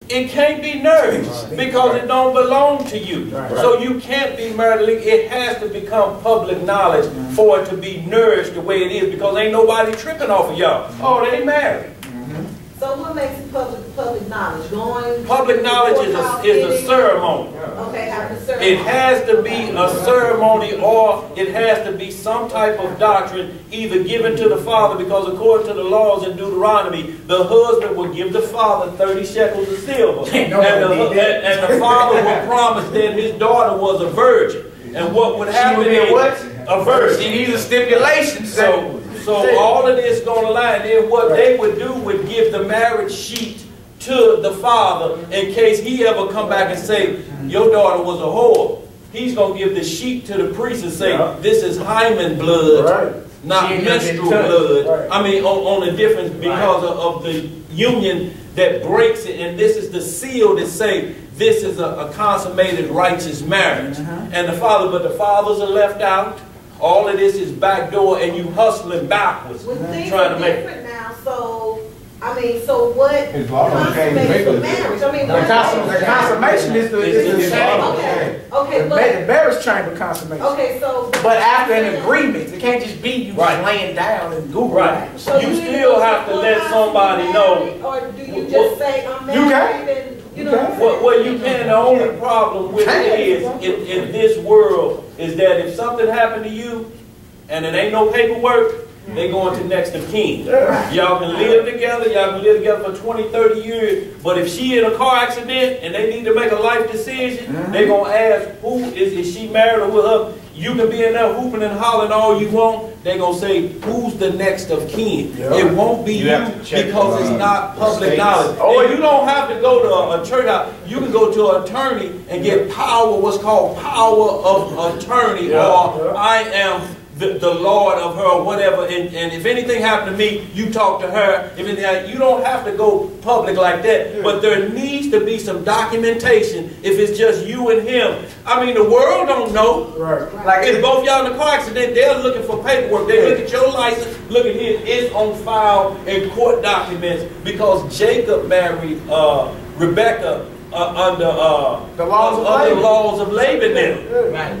It can't be nourished because it don't belong to you. So you can't be married. It has to become public knowledge for it to be nourished the way it is, because ain't nobody tripping off of y'all. Oh, they married. So what makes it public knowledge? Public knowledge is a ceremony. Okay, after ceremony. It has to be a ceremony, or it has to be some type of doctrine either given to the father, because according to the laws in Deuteronomy, the husband will give the father 30 shekels of silver. And the father will promise that his daughter was a virgin. And what would happen is a virgin. These are stipulations. So all of this going to lie, and then what they would do would give the marriage sheet to the father in case he ever come back and say, your daughter was a whore. He's going to give the sheet to the priest and say, this is hymen blood, not menstrual blood. I mean, on the difference because of the union that breaks it, and this is the seal that say, this is a consummated righteous marriage. And the fathers are left out. All of this is backdoor, and you hustling backwards. Well, things are different now, so, I mean, so what consummates the marriage? I mean, the consummation is the chamber. Okay, but the marriage chamber consummation. Okay, so but after an agreement, it can't just be you just laying down and Google. So you still have to let somebody know. Or do you just say I'm married and you know well, you can. The only problem with it is in this world is that if something happened to you and it ain't no paperwork, they going to next of kin. Y'all can live together, y'all can live together for 20, 30 years, but if she in a car accident and they need to make a life decision, they going to ask, who is she married or with her? You can be in there hooping and hollering all you want. They going to say, who's the next of kin? It won't be you because it's not public knowledge. And you don't have to go to a church house. You can go to an attorney and get power, what's called power of attorney, or I am the Lord of her, or whatever, and if anything happened to me, you talk to her. If anything, you don't have to go public like that, but there needs to be some documentation if it's just you and him. I mean, the world don't know. Like if both y'all in a car accident, they're looking for paperwork. They look at your license, look at his, it's on file in court documents, because Jacob married Rebecca under the laws of Laban now.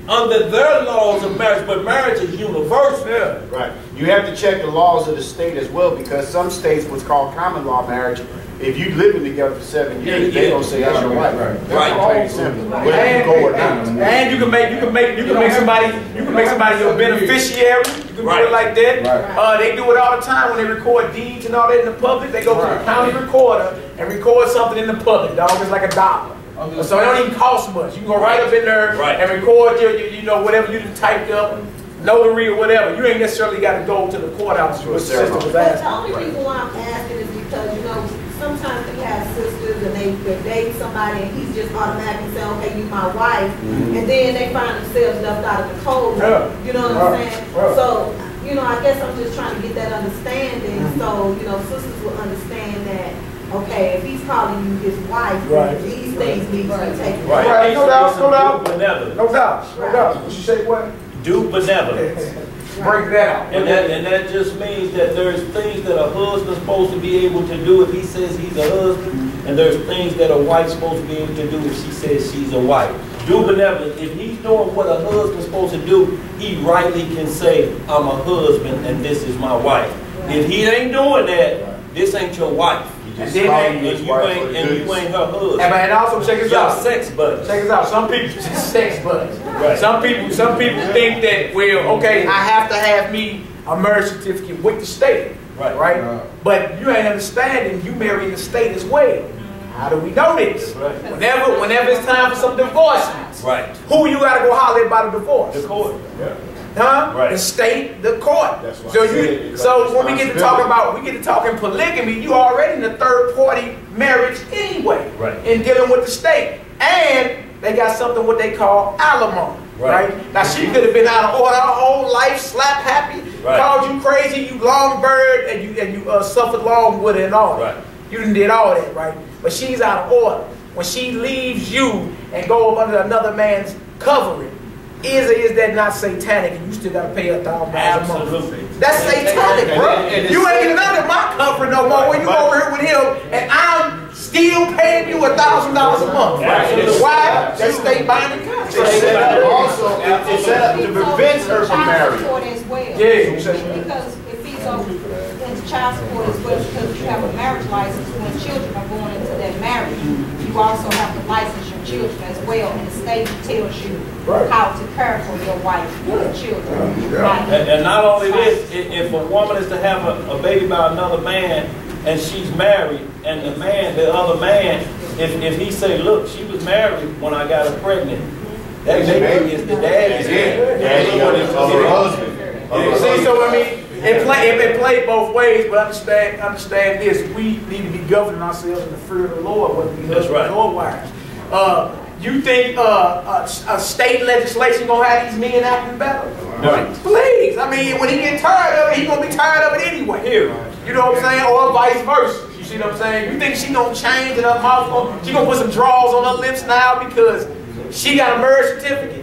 Under their laws of marriage, but marriage is universal. Right. You have to check the laws of the state as well, because some states, what's called common law marriage, if you living together for 7 years, they don't say that's your wife. And you can make somebody your beneficiary. You can do it like that. They do it all the time when they record deeds and all that in the public. They go to the county recorder and record something in the public. Dog, it's like $1. So it don't even cost much. You can go right up in there and record you know, whatever you typed up, notary or whatever. You ain't necessarily got to go to the courthouse. The only reason why I'm asking is because, you know, sometimes we have sisters and they date somebody and he's just automatically saying, okay, you my wife, and then they find themselves left out of the cold. You know what I'm saying? So, you know, I guess I'm just trying to get that understanding so, you know, sisters will understand that. Okay, if he's calling you his wife, these things need to be taken care of. No doubt. What you say, what? Do benevolence. Break that out. And that just means that there's things that a husband's supposed to be able to do if he says he's a husband, and there's things that a wife's supposed to be able to do if she says she's a wife. Do benevolence. If he's doing what a husband's supposed to do, he rightly can say, I'm a husband and this is my wife. If he ain't doing that, this ain't your wife. And you ain't her husband. And also check this out. Sex buddies. Check this out. Some people sex buddies. Some people think that, well, okay, I have to have me a marriage certificate with the state. Right? But you ain't understanding, you marry in the state as well. How do we know this? Whenever it's time for some divorcements, who you gotta go holler about a divorce? The court. The state, the court. So when we get to talking polygamy, you already in a third party marriage anyway. In dealing with the state. And they got something what they call alimony. Now she could have been out of order her whole life, slap happy, called you crazy, you long bird, and you suffered long with it and all that. You done did all that, right? But she's out of order. When she leaves you and go up under another man's covering, is that not satanic, and you still got to pay $1,000 a month? That's satanic, bro. You ain't even under my covering no more when you over here with him, and I'm still paying you $1,000 a month. Why? That's state binding contract. Also, it's set up to prevent her from marrying. Yeah. Because if he's into child support as well, because you have a marriage license, when children are born into that marriage, you also have to license your children as well, and the state tells you how to care for your wife and children. And not only this, if a woman is to have a baby by another man, and she's married, and the other man, if he say, look, she was married when I got her pregnant, that baby is the daddy's. Daddy of her husband. See, so I mean, it play both ways, but understand this: we need to be governing ourselves in the fear of the Lord, whether we husbands or wives. You think a state legislation gonna have these men acting better? Right. Please, I mean, when he get tired of it, he gonna be tired of it anyway. You know what I'm saying? Or vice versa. You see what I'm saying? You think she gonna change and her mouth she gonna put some draws on her lips now because she got a marriage certificate?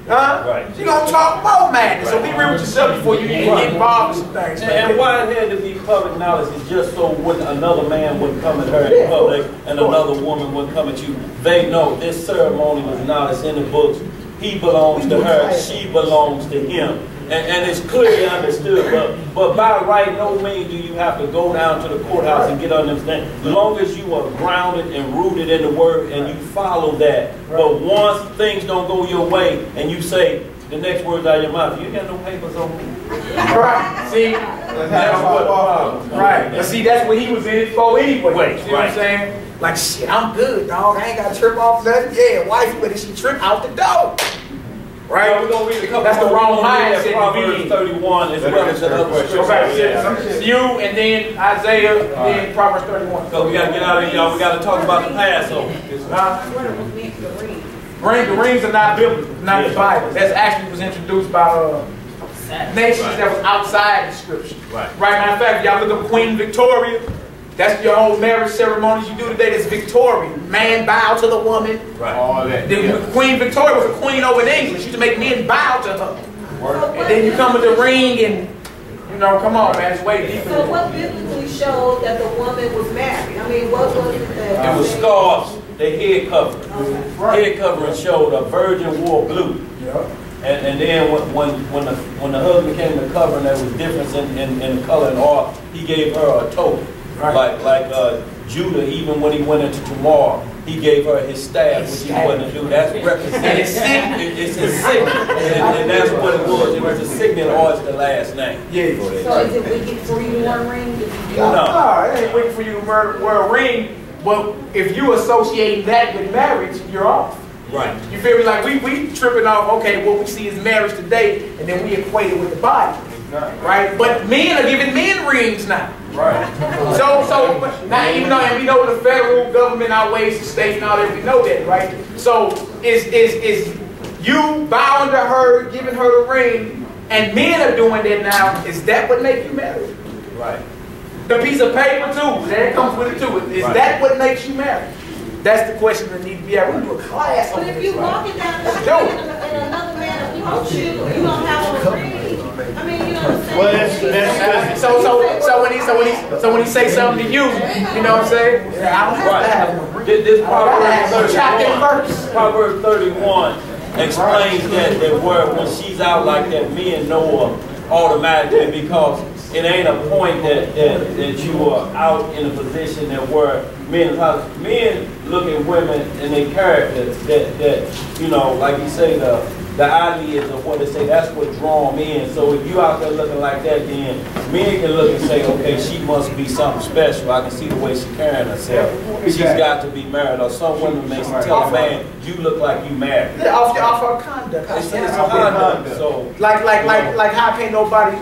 Huh? Right. She gonna talk more madness. So be real with yourself before you get involved in some things. And why it had to be public knowledge is just so when another man wouldn't come at her in public and another woman wouldn't come at you. They know this ceremony was not, it's in the books. He belongs to her, she belongs to him. And it's clearly understood, but by right, no means do you have to go down to the courthouse and get understanding. As long as you are grounded and rooted in the word and you follow that. But once things don't go your way and you say the next words out of your mouth, you ain't got no papers on me. Right. See, that's what problem. Right. But see, that's what he was in it for anyway. See what Right. I'm saying? Like, shit, I'm good, dog. I ain't got to trip off nothing. Yeah, wife, but if she trip out the door. Right? So we're going to read a couple That's the more. wrong mindset. Proverbs 31 as well as the other scriptures. Okay, you and then Isaiah, and then Proverbs 31. So we got to get out of here, y'all. We got to talk about the Passover. The rings are not biblical, not the Bible. That's actually was introduced by nations that was outside the scripture. Right. Matter of fact, y'all look up Queen Victoria. That's your old marriage ceremonies you do today. That's Victoria. Man bow to the woman. Right. All that. Queen Victoria was a queen over in England. She used to make men bow to her. And then you come with the ring and, you know, come on, man, it's way deeper. So what biblically showed that the woman was married? I mean, what was it that... It was scarves, the head covering. Okay. Head covering showed a virgin wore blue. And then when the husband came to covering, there was difference in the color and all. He gave her a token. Like Judah, even when he went into Tamar, he gave her his staff, which he wasn't to do. That's represented. It's his signet. And that's what it was. It was a signet or it's the last name. Yeah. So is it wicked for you to wear a ring? No, it ain't waiting for you to wear a ring. But if you associate that with marriage, you're off. Right. You feel me? Like we tripping off, okay, what we see is marriage today, and then we equate it with the Bible. Right? But men are giving men rings now. Right. So now even though and we know the federal government outweighs the state and all that, we know that, right? So is you bowing to her, giving her the ring, and men are doing that now, is that what makes you married? Right. The piece of paper too, that comes with it too. Is that what makes you married? That's the question that needs to be asked. We do a class on But this. if you're walking down the street and another man approaches you, you don't have a ring. I mean, you know what I'm saying? Well, So when he say something to you, you know what I'm saying? Yeah, I don't have to have one. This Proverbs 31. Proverbs 31 explains that word when she's out like that, men know her automatically because it ain't a point that you are out in a position that where men look at women and their character that you know, like you say, the ideas of what they say, that's what draw them in. So if you out there looking like that, then men can look and say, okay, she must be something special. I can see the way she's carrying herself. She's got to be married. Or some women may tell a man, you look like you married. Yeah, off her conduct. It's conduct. So like how can't nobody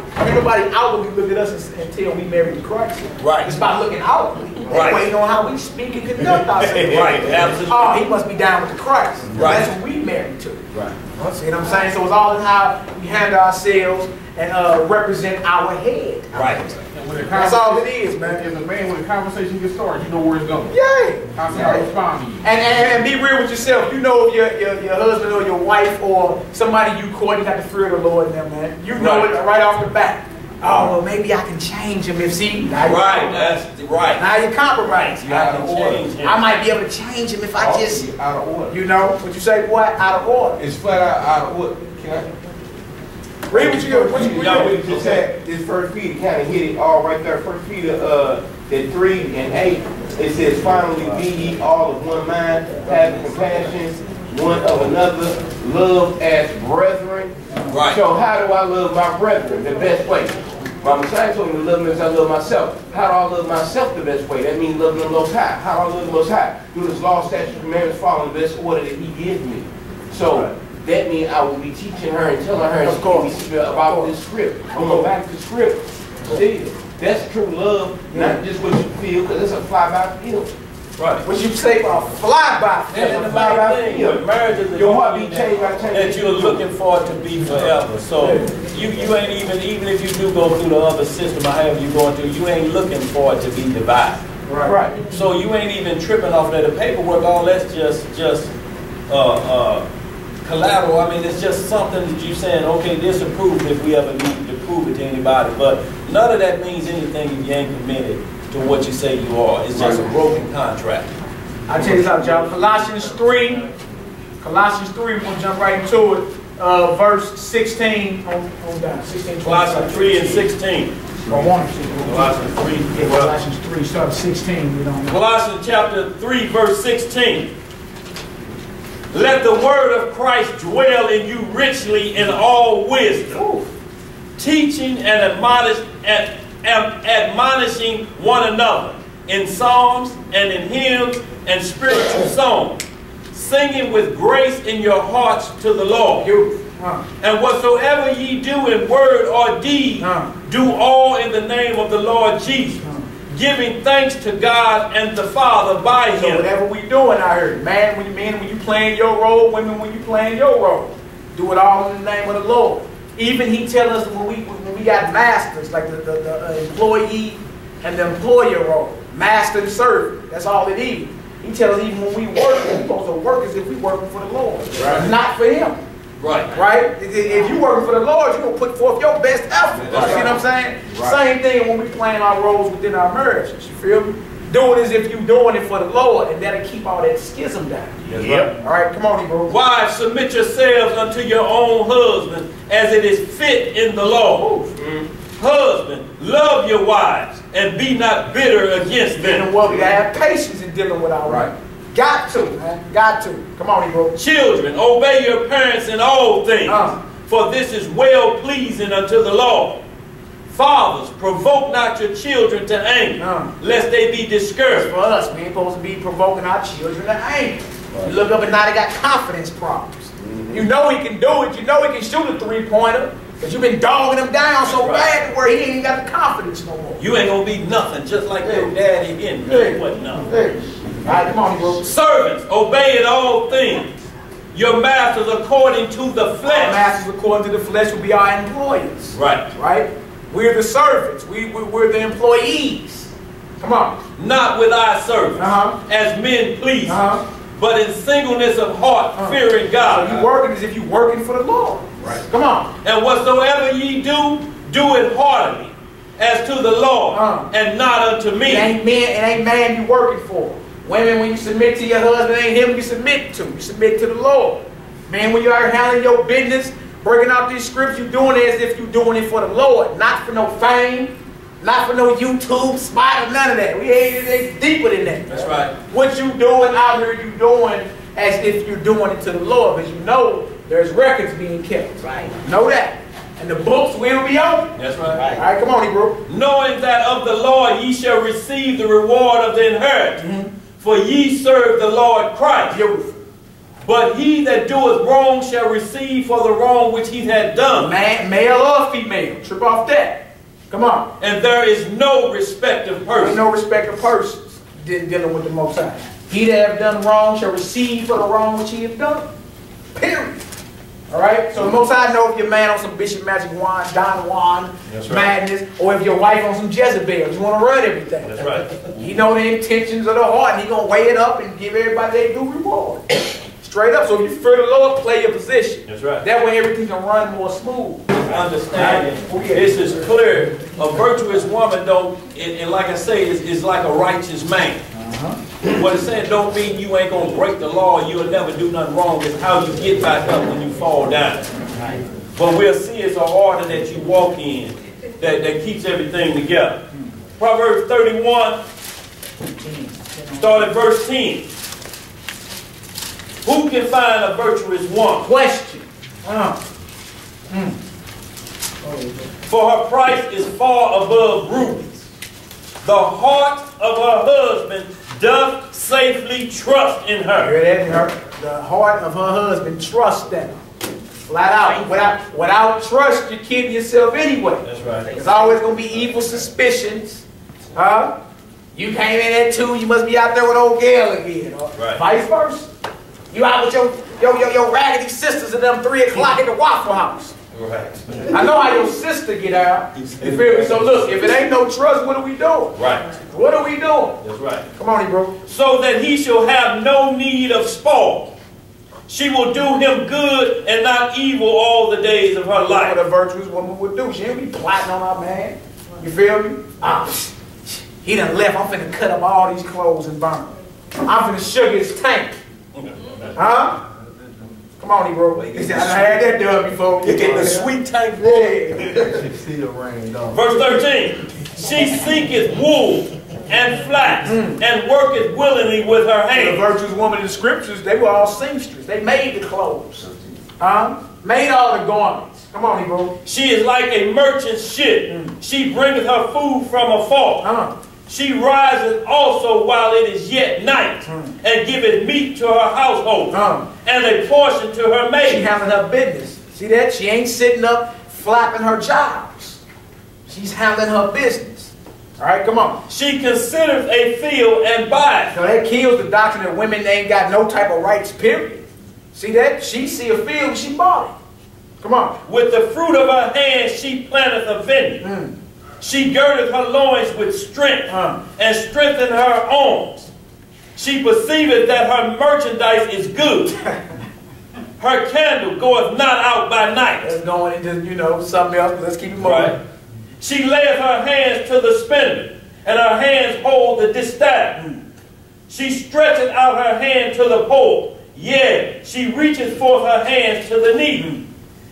outwardly look at us until we married to Christ? Right. It's by looking outwardly. Right. Waiting on how we speak and conduct ourselves. Right. Absolutely. Oh, he must be down with the Christ. Right. That's what we married to. Right. See what I'm saying? So it's all in how we handle ourselves and represent our head. Right. That's all it is, man. If a man when a conversation gets started, you know where it's going. Yeah. How to respond to you. And be real with yourself. You know if your husband or your wife or somebody you court, you got the fear of the Lord in them, man. You know it right off the bat. Oh, well, maybe I can change him if see. Right, that's right. Now you compromise. I can change him. I might be able to change him if I just, out of order. you know, what you say, boy, out of order. It's flat out of order. Can I? Read what you got. What you It said this first Peter kind of hit it all right there. First Peter at 3 and 8. It says, finally be ye all of one mind, having compassion one of another, love as brethren. Right. So how do I love my brethren the best way? My Messiah told me to love them as I love myself. How do I love myself the best way? That means loving the Most High. How do I love the Most High? Through His law, statutes, commandments, following the best order that He gives me. So that means I will be teaching her and telling her about this script. I'm going back to the script. See, that's true love, not just what you feel, because it's a fly-by feel. Right. What you say about fly-by? And the thing with marriage is Your heart be changed by changing. that you're looking for it to be forever. So you ain't even if you do go through the other system or however you're going through, you ain't looking for it to be divided. Right. So you ain't even tripping off that. The paperwork, all that's just collateral. I mean, it's just something that you're saying, okay, this approved if we ever need to prove it to anybody. But none of that means anything if you ain't committed to what you say you are. It's just a broken contract. I'll tell you something, y'all. Colossians 3, we're going to jump right into it. Verse 16 on down. 16, Colossians 3 and 16. Colossians 3. Yeah, Colossians 3, start at 16. Colossians chapter 3, verse 16. Let the word of Christ dwell in you richly in all wisdom, teaching and admonishing one another in psalms and in hymns and spiritual songs, singing with grace in your hearts to the Lord. And whatsoever ye do in word or deed, do all in the name of the Lord Jesus, giving thanks to God and the Father by Him. So whatever we doing out here, men, when you playing your role, women, when you playing your role, do it all in the name of the Lord. Even He tell us when we got masters, like the employee and the employer role, master and servant. That's all it is. He tells us even when we work, we're supposed to work as if we working for the Lord, not for Him. Right? If you working for the Lord, you're going to put forth your best effort. You see what I'm saying? Same thing when we playing our roles within our marriages. You feel me? Do it as if you're doing it for the Lord, and that'll keep all that schism down. All right, come on, bro. Wives, submit yourselves unto your own husband as it is fit in the Lord. Husband, love your wives and be not bitter against them. Well, we gotta have patience in dealing with our wives. Got to, man. Got to. Come on, bro. Children, obey your parents in all things, for this is well pleasing unto the Lord. Fathers, provoke not your children to anger, lest they be discouraged. For us, we ain't supposed to be provoking our children to anger. You look up and now they got confidence problems. You know he can do it. You know he can shoot a three-pointer, but you've been dogging him down so bad where he ain't even got the confidence no more. You ain't gonna be nothing, just like your daddy again. He wasn't nothing. All right, come on, bro. Servants, obey in all things your masters according to the flesh. Our masters according to the flesh will be our employers. Right? We're the servants. We're the employees. Come on. Not with our servants, as men please, but in singleness of heart, fearing God. So you working as if you working for the Lord. Come on. And whatsoever ye do, do it heartily, as to the Lord, and not unto me. It ain't man you working for. Women, when you submit to your husband, it ain't him you submit to. You submit to the Lord. Man, when you are handling your business, breaking out these scripts, you're doing it as if you're doing it for the Lord. Not for no fame, not for no YouTube spot or none of that. We ain't deeper than that. That's right. What you doing out here, you doing as if you're doing it to the Lord. Because you know there's records being kept. Right. Know that. And the books will be open. That's right. All right, come on, Hebrew. Knowing that of the Lord ye shall receive the reward of the inheritance. For ye serve the Lord Christ. But he that doeth wrong shall receive for the wrong which he had done. Man, male or female. Trip off that. Come on. And there is no respect of persons. There's no respect of persons dealing with the Most High. He that have done wrong shall receive for the wrong which he have done. Period. All right? So the Most High know if your man on some Bishop Magic Juan, Don Juan, madness, or if your wife on some Jezebel. You want to run everything. That's right. He know the intentions of the heart, and he going to weigh it up and give everybody their due reward. Straight up. So if you fear the Lord, play your position. That's right. That way everything can run more smooth. Understanding. This is clear. A virtuous woman don't, and like I say, is like a righteous man. What it's saying don't mean you ain't gonna break the law and you'll never do nothing wrong. It's how you get back up when you fall down. But we'll see it's an order that you walk in that keeps everything together. Proverbs 31, start at verse 10. Who can find a virtuous woman? Question. For her price is far above rubies. The heart of her husband doth safely trust in her. Hear that? The heart of her husband trusts them. Flat out. Without trust, you're kidding yourself anyway. That's right. There's always going to be evil suspicions. Huh? You came in at 2, you must be out there with old Gail again. Or right. Vice versa. You out with your raggedy sisters at them 3 o'clock at the Waffle House. Right. I know how your sister get out. You feel me? So look, if it ain't no trust, what are we doing? Right. What are we doing? That's right. Come on, bro. So that he shall have no need of spoil. She will do him good and not evil all the days of her life. What a virtuous woman would do. She ain't be plotting on our man. You feel me? He done left. I'm finna cut up all these clothes and burn them. I'm finna sugar his tank. Huh? Come on, bro. I had that done before. You get the sweet tank. Yeah. Verse 13. She seeketh wool and flax and worketh willingly with her hands. The virtuous woman in the scriptures, they were all seamsters. They made the clothes. Made all the garments. Come on, bro. She is like a merchant ship. She bringeth her food from afar. She riseth also while it is yet night, and giveth meat to her household, and a portion to her maid. She handling her business. See that? She ain't sitting up flapping her jobs. She's handling her business. All right, come on. She considereth a field and buyeth. So that kills the doctrine that women ain't got no type of rights, period. See that? She see a field, she bought it. Come on. With the fruit of her hands she planteth a vineyard. She girdeth her loins with strength, and strengtheneth her arms. She perceiveth that her merchandise is good. Her candle goeth not out by night. Let's go into, something else. Let's keep it moving. Right. She layeth her hands to the spindle, and her hands hold the distaff. She stretcheth out her hand to the pole. Yea, she reacheth forth her hands to the needle.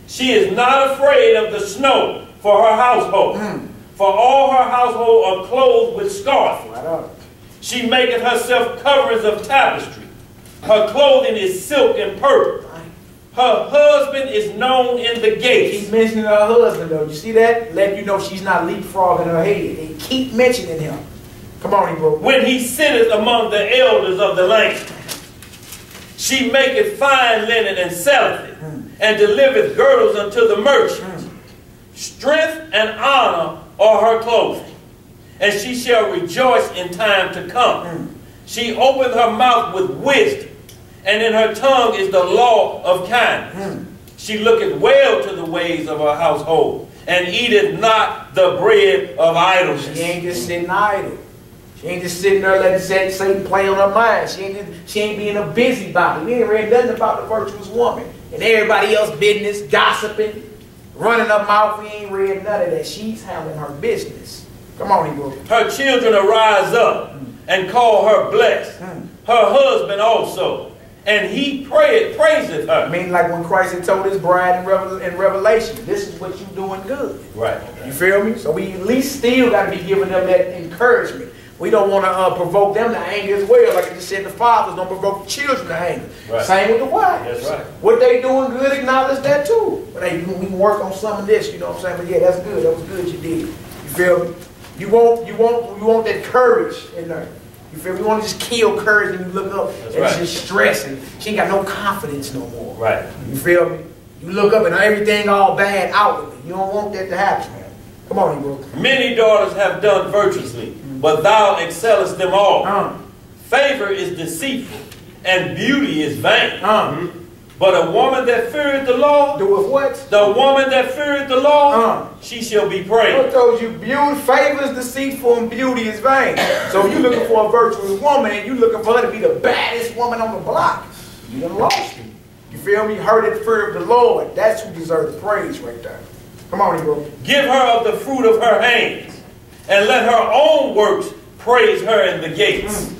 She is not afraid of the snow for her household. For all her household are clothed with scarf. She maketh herself coverings of tapestry. Her clothing is silk and purple. Her husband is known in the gates. Keep mentioning her husband, though. You see that? Letting you know she's not leapfrogging her head. They keep mentioning him. Come on, bro. When he sitteth among the elders of the land. She maketh fine linen and selleth it, and delivereth girdles unto the merchant. Strength and honor are her clothing, and she shall rejoice in time to come. She openeth her mouth with wisdom, and in her tongue is the law of kindness. She looketh well to the ways of her household, and eateth not the bread of idleness. She ain't just sitting idle. She ain't just sitting there letting Satan play on her mind. She ain't being a busybody. We ain't read nothing about the virtuous woman. And everybody else business, gossiping, running her mouth. We ain't read none of that. She's handling her business. Come on, bro. Her children arise up and call her blessed. Her husband also. And he praiseth her. I mean, like when Christ had told his bride in Revelation, this is what you doing good. Right. You feel me? So we at least still got to be giving them that encouragement. We don't want to provoke them to anger as well. Like I just said, the fathers don't provoke the children to anger. Right. Same with the wives. That's right. What they doing good, acknowledge that too. But hey, we can work on some of this, you know what I'm saying? But yeah, that's good. That was good you did. You feel me? You want that courage in there. You feel me? We want to just kill courage and you look up and it's just stressing. She ain't got no confidence no more. Right. You feel me? You look up and everything all bad outwardly. You don't want that to happen, man. Come on, bro. Many daughters have done virtuously, but thou excellest them all. Favor is deceitful, and beauty is vain. But a woman that feareth the law, doeth what? The woman that feareth the law, she shall be praised. I told you, beauty, favor is deceitful, and beauty is vain. So if you're looking for a virtuous woman, and you're looking for her to be the baddest woman on the block, You done lost it. You feel me? Heard it, fear of the Lord. That's who deserves the praise right there. Come on, Hebrew. Give her of the fruit of her hands, and let her own works praise her in the gates.